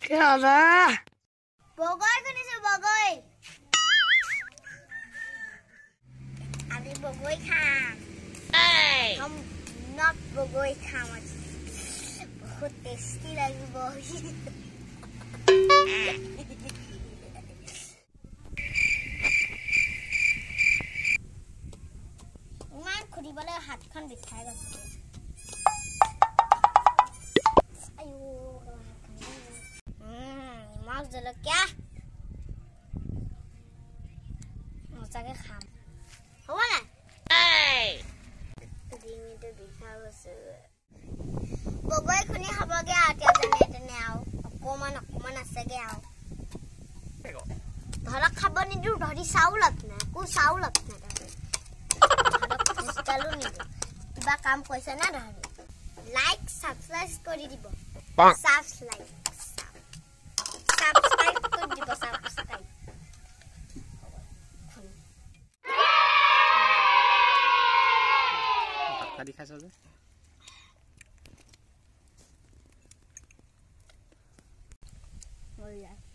কেলা বগৈ শুনিছো বগৈ আমি বগৈ খাম हम not বগৈ খাম আজি বহুত টেস্টি লাগিব ইমান খুদিবলৈ হাতখন বিষাই গৈছে আয়ো মাছ জলকীয়া মজাকে খাম হ'ব না ডিঙিটো বিষাই গৈছে বগৈ খুনি হ'বগে আৰু তেনে আৰু অকমান আছেগে আৰু ধৰক খাব নিদিওঁ ধৰি চাউলত নাই একো চাউলত নাই ধৰক নিদিওঁ কিবা কাম কৈছে না ধৰি লাইক সাবস্ক্ৰাইব কৰি দিব সাবস্ক্ৰাইব কৰি দিব সাবস্ক্ৰাইব কাটি খাইছ যে হৈ যায়